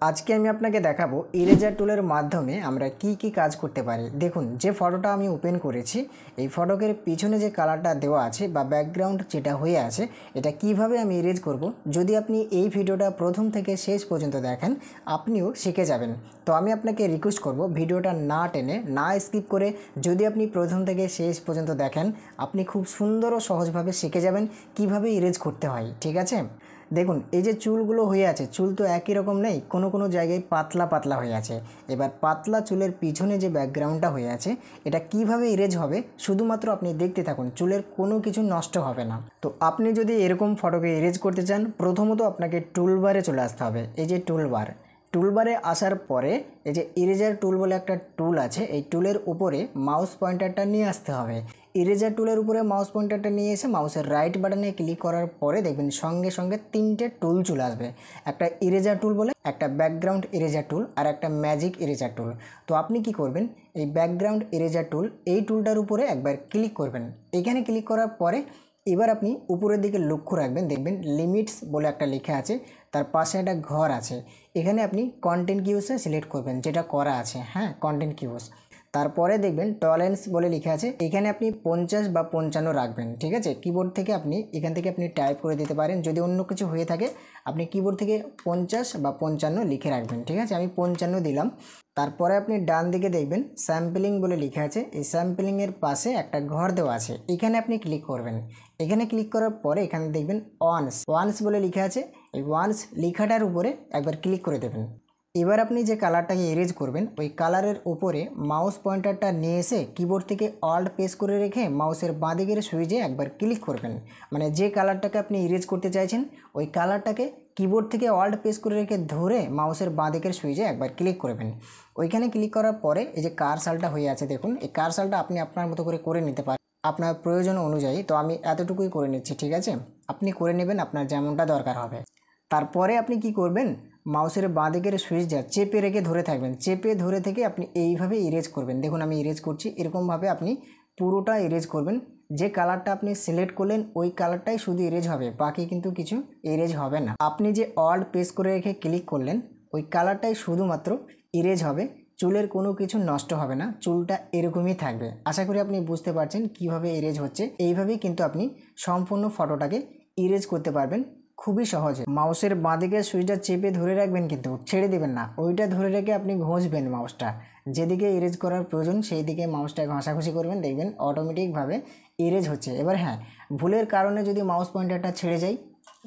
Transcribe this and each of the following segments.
আজকে আমি আপনাকে দেখাবো ইরেজার টুলের মাধ্যমে আমরা কি কাজ করতে পারি। দেখুন, যে ফটোটা আমি ওপেন করেছি এই ফটোকের পিছনে যে কালারটা দেওয়া আছে বা ব্যাকগ্রাউন্ড যেটা হয়ে আছে এটা কিভাবে আমি ইরেজ করব। যদি আপনি এই ভিডিওটা প্রথম থেকে শেষ পর্যন্ত দেখেন আপনিও শিখে যাবেন। তো আমি আপনাকে রিকোয়েস্ট করব ভিডিওটা না টেনে না স্কিপ করে যদি আপনি প্রথম থেকে শেষ পর্যন্ত দেখেন আপনি খুব সুন্দর ও সহজভাবে শিখে যাবেন কিভাবে ইরেজ করতে হয়। ঠিক আছে, দেখুন এই যে চুলগুলো হয়ে আছে, চুল তো একই রকম নেই, কোনো জায়গায় পাতলা পাতলা হয়ে আছে। এবার পাতলা চুলের পিছনে যে ব্যাকগ্রাউন্ডটা হয়ে আছে এটা কিভাবে ইরেজ হবে শুধুমাত্র আপনি দেখতে থাকুন, চুলের কোনো কিছু নষ্ট হবে না। তো আপনি যদি এরকম ফটোকে ইরেজ করতে চান প্রথমত আপনাকে টুলবারে চলে আসতে হবে। এই যে টুলবারে আসার পরে এই যে ইরেজার টুল বলে একটা টুল আছে, এই টুলের উপরে মাউস পয়েন্টারটা নিয়ে আসতে হবে। ইরেজার টুলের উপরে মাউস পয়েন্টারটা নিয়ে এসে মাউসের রাইট বাটনে ক্লিক করার পরে দেখবেন সঙ্গে সঙ্গে তিনটে টুল চলে আসবে। একটা ইরেজার টুল বলে, একটা ব্যাকগ্রাউন্ড ইরেজার টুল আর একটা ম্যাজিক ইরেজার টুল। তো আপনি কি করবেন, এই ব্যাকগ্রাউন্ড ইরেজার টুল এই টুলটার উপরে একবার ক্লিক করবেন। এখানে ক্লিক করার পরে এবার আপনি উপরের দিকে লক্ষ্য রাখবেন, দেখবেন লিমিটস বলে একটা লেখা আছে, তার পাশে একটা ঘর আছে। এখানে আপনি কন্টেন্ট কিউজে সিলেক্ট করবেন, যেটা করা আছে, হ্যাঁ কন্টেন্ট কিউজ। তারপরে দেখবেন টলারেন্স বলে লেখা আছে, এখানে আপনি 50 বা 55 রাখবেন। ঠিক আছে, কিবোর্ড থেকে এখান থেকে আপনি টাইপ করে দিতে পারেন। যদি অন্য কিছু হয়ে থাকে আপনি কিবোর্ড থেকে 50 বা 55 লিখে রাখবেন। ঠিক আছে, আমি 55 দিলাম। তারপরে আপনি ডান দিকে দেখবেন স্যাম্পলিং বলে লেখা আছে, এই স্যাম্পলিংয়ের পাশে একটা ঘর দেওয়া আছে, এখানে আপনি ক্লিক করবেন। এখানে ক্লিক করার পরে এখানে দেখবেন ওয়ান্স বলে লেখা আছে, এই ওয়ান্স লেখাটার উপরে একবার ক্লিক করে দেবেন। এবার আপনি যে কালারটাকে ইরেজ করবেন ওই কালারের উপরে মাউস পয়েন্টারটা নিয়ে এসে কিবোর্ড থেকে অল্ট প্রেস করে রেখে মাউসের বাঁ দিকের সুইচে একবার ক্লিক করবেন। মানে যে কালারটাকে আপনি ইরেজ করতে চাইছেন ওই কালারটাকে কিবোর্ড থেকে অল্ট প্রেস করে রেখে ধরে মাউসের বাঁ দিকের সুইচে একবার ক্লিক করবেন। ওইখানে ক্লিক করার পরে এই যে কারসালটা হয়ে আছে দেখুন, এই কারসালটা আপনি আপনার মতো করে নিতে পারেন আপনার প্রয়োজন অনুযায়ী। তো আমি এতটুকুই করে নিচ্ছি, ঠিক আছে, আপনি করে নেবেন আপনার যেমনটা দরকার হবে। তারপরে আপনি কি করবেন, মাউসের বাঁ দিকের সুইচটা চেপে রেখে ধরে থাকবেন, চেপে ধরে থেকে আপনি এইভাবে ইরেজ করবেন। দেখুন আমি ইরেজ করছি, এরকমভাবে আপনি পুরোটা ইরেজ করবেন। যে কালারটা আপনি সিলেক্ট করলেন ওই কালারটাই শুধু ইরেজ হবে, বাকি কিন্তু কিছু ইরেজ হবে না। আপনি যে অল্ট প্রেস করে রেখে ক্লিক করলেন ওই কালারটাই শুধুমাত্র ইরেজ হবে, চুলের কোনো কিছু নষ্ট হবে না, চুলটা এরকমই থাকবে। আশা করি আপনি বুঝতে পারছেন কিভাবে ইরেজ হচ্ছে। এইভাবেই কিন্তু আপনি সম্পূর্ণ ফটোটাকে ইরেজ করতে পারবেন খুবই সহজে। মাউসের বাঁ দিকে সুইচটা চেপে ধরে রাখবেন, কিন্তু ছেড়ে দেবেন না, ওইটা ধরে রেখে আপনি ঘষবেন মাউসটা, যেদিকে ইরেজ করার প্রয়োজন সেই দিকে মাউসটা ঘষাঘষি করবেন, দেখবেন অটোমেটিকভাবে ইরেজ হচ্ছে। এবার হ্যাঁ, ভুলের কারণে যদি মাউস পয়েন্টারটা ছেড়ে যায়,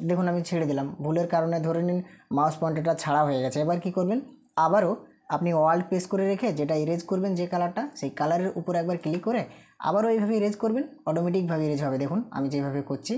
দেখুন আমি ছেড়ে দিলাম, ভুলের কারণে ধরে নিন মাউস পয়েন্টারটা ছাড়া হয়ে গেছে। এবার কি করবেন, আবারও আপনি অল্ট প্রেস করে রেখে যেটা ইরেজ করবেন যে কালারটা সেই কালারের উপর একবার ক্লিক করে আবারও এইভাবে ইরেজ করবেন, অটোমেটিকভাবে ইরেজ হবে। দেখুন আমি যেভাবে করছি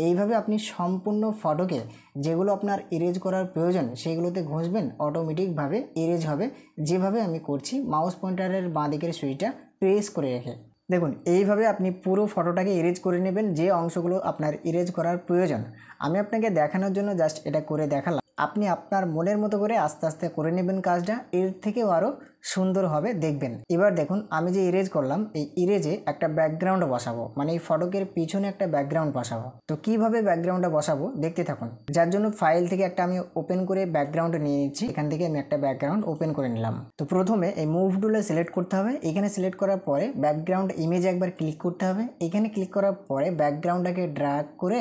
এইভাবে আপনি সম্পূর্ণ ফটোকে যেগুলো আপনার ইরেজ করার প্রয়োজন সেইগুলোতে ঘষবেন, অটোমেটিকভাবে ইরেজ হবে। যেভাবে আমি করছি মাউস পয়েন্টারের বাঁ দিকের সুইচটা প্রেস করে রেখে দেখুন এইভাবে আপনি পুরো ফটোটাকে ইরেজ করে নেবেন, যে অংশগুলো আপনার ইরেজ করার প্রয়োজন। আমি আপনাকে দেখানোর জন্য জাস্ট এটা করে দেখালাম, আপনি আপনার মনের মতো করে আস্তে আস্তে করে নেবেন কাজটা, এর থেকেও আরও সুন্দর হবে দেখবেন। এবার দেখুন আমি যে ইরেজ করলাম এই ইরেজে একটা ব্যাকগ্রাউন্ড বসাবো, মানে এই ফটোকের পিছনে একটা ব্যাকগ্রাউন্ড বসাবো। তো কিভাবে ব্যাকগ্রাউন্ডটা বসাবো দেখতে থাকুন। যার জন্য ফাইল থেকে একটা আমি ওপেন করে ব্যাকগ্রাউন্ড নিয়ে নিচ্ছি, এখান থেকে আমি একটা ব্যাকগ্রাউন্ড ওপেন করে নিলাম। তো প্রথমে এই মুভ টুলে সিলেক্ট করতে হবে, এখানে সিলেক্ট করার পরে ব্যাকগ্রাউন্ড ইমেজে একবার ক্লিক করতে হবে। এখানে ক্লিক করার পরে ব্যাকগ্রাউন্ডটাকে ড্র্যাগ করে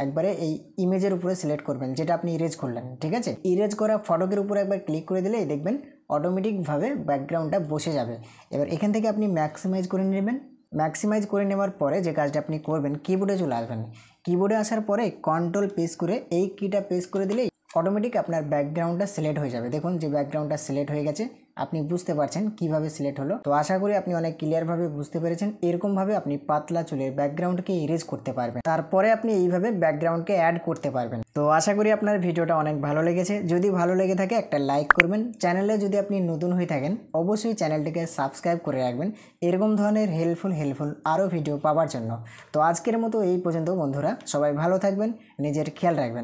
একবারে এই ইমেজের উপরে সিলেক্ট করবেন যেটা আপনি ইরেজ করলেন। ঠিক আছে, ইরেজ করা ফটোকের উপরে একবার ক্লিক করে দিলেই দেখবেন অটোমেটিকভাবে ব্যাকগ্রাউন্ডটা বসে যাবে। এবার এখান থেকে আপনি ম্যাক্সিমাইজ করে নেবেন। ম্যাক্সিমাইজ করে নেওয়ার পরে যে কাজটা আপনি করবেন, কিবোর্ডে চলে আসবেন। কিবোর্ডে আসার পরে কন্ট্রোল প্রেস করে এই কিটা প্রেস করে দিলেই অটোমেটিক আপনার ব্যাকগ্রাউন্ডটা সিলেক্ট হয়ে যাবে। দেখুন যে ব্যাকগ্রাউন্ডটা সিলেক্ট হয়ে গেছে, আপনি বুঝতে পারছেন কিভাবে সিলেক্ট হলো। তো আশা করি আপনি অনেক ক্লিয়ারভাবে বুঝতে পেরেছেন। এরকমভাবে আপনি পাতলা চুলের ব্যাকগ্রাউন্ডকে ইরেজ করতে পারবেন, তারপরে আপনি এইভাবে ব্যাকগ্রাউন্ডকে অ্যাড করতে পারবেন। তো আশা করি আপনার ভিডিওটা অনেক ভালো লেগেছে। যদি ভালো লেগে থাকে একটা লাইক করবেন, চ্যানেলে যদি আপনি নতুন হয়ে থাকেন অবশ্যই চ্যানেলটিকে সাবস্ক্রাইব করে রাখবেন এরকম ধরনের হেল্পফুল আরও ভিডিও পাওয়ার জন্য। তো আজকের মতো এই পর্যন্ত বন্ধুরা, সবাই ভালো থাকবেন, নিজের খেয়াল রাখবেন।